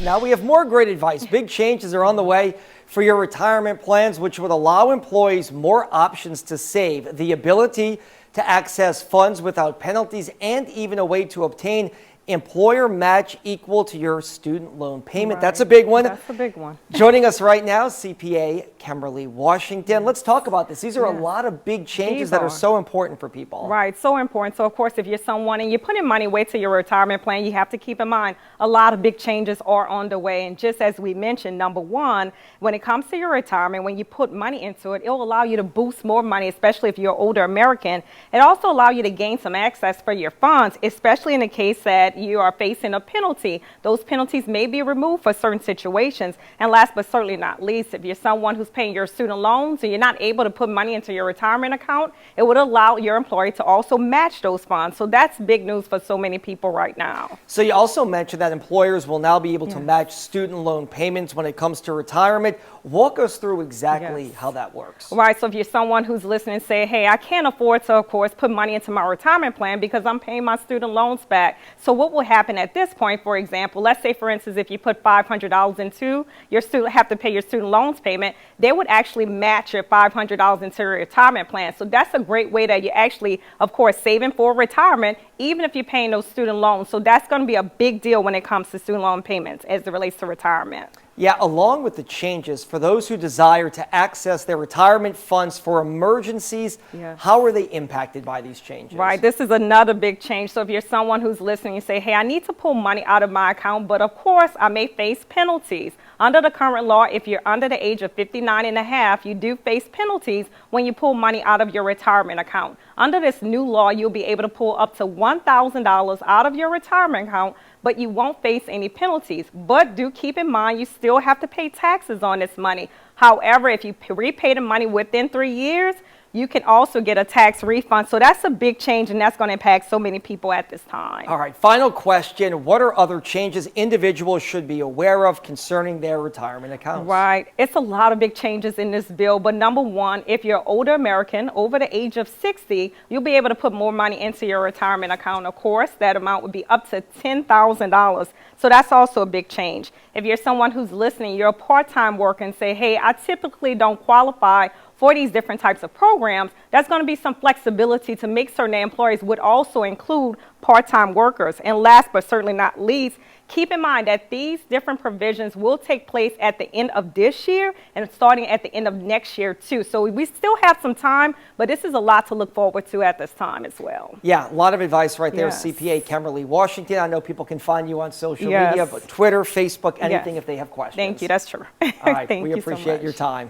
Now we have more great advice. Big changes are on the way for your retirement plans, which would allow employees more options to save, the ability to access funds without penalties, and even a way to obtain employer match equal to your student loan payment. That's a big one. That's a big one. Joining us right now, CPA Kimberly Washington. Let's talk about this. These are a lot of big changes that are so important for people. Right, so important. So of course, if you're someone and you're putting money away to your retirement plan, you have to keep in mind a lot of big changes are on the way. And just as we mentioned, number one, when it comes to your retirement, when you put money into it, it will allow you to boost more money, especially if you're an older American. It also allows you to gain some access for your funds, especially in the case that you are facing a penalty. Those penalties may be removed for certain situations. And last but certainly not least, if you're someone who's paying your student loans and you're not able to put money into your retirement account, it would allow your employer to also match those funds. So that's big news for so many people right now. So you also mentioned that employers will now be able to match student loan payments when it comes to retirement. Walk us through exactly how that works. Right, so if you're someone who's listening and say, hey, I can't afford to, of course, put money into my retirement plan because I'm paying my student loans back. So what will happen at this point, for example, let's say, for instance, if you put $500 into your student, have to pay your student loans payment, they would actually match your $500 into your retirement plan. So that's a great way that you're actually, of course, saving for retirement, even if you're paying those student loans. So that's going to be a big deal when it comes to student loan payments as it relates to retirement. Yeah, along with the changes, for those who desire to access their retirement funds for emergencies, how are they impacted by these changes? Right, this is another big change. So if you're someone who's listening and say, hey, I need to pull money out of my account, but of course I may face penalties. Under the current law, if you're under the age of 59 and a half, you do face penalties when you pull money out of your retirement account. Under this new law, you'll be able to pull up to $1,000 out of your retirement account, but you won't face any penalties. But do keep in mind, you still have to pay taxes on this money. However, if you repay the money within 3 years, you can also get a tax refund. So that's a big change, and that's going to impact so many people at this time. All right, final question. What are other changes individuals should be aware of concerning their retirement accounts? Right. It's a lot of big changes in this bill. But number one, if you're an older American over the age of 60, you'll be able to put more money into your retirement account. Of course, that amount would be up to $10,000. So that's also a big change. If you're someone who's listening, you're a part-time worker and say, hey, I typically don't qualify for these different types of programs, there's going to be some flexibility to make certain employers would also include part-time workers. And last but certainly not least, keep in mind that these different provisions will take place at the end of this year and starting at the end of next year too. So we still have some time, but this is a lot to look forward to at this time as well. Yeah, a lot of advice right there. CPA Kimberly Washington. I know people can find you on social media, but Twitter, Facebook, anything if they have questions. Thank you. That's true. All right, Thank we you appreciate so much. your time.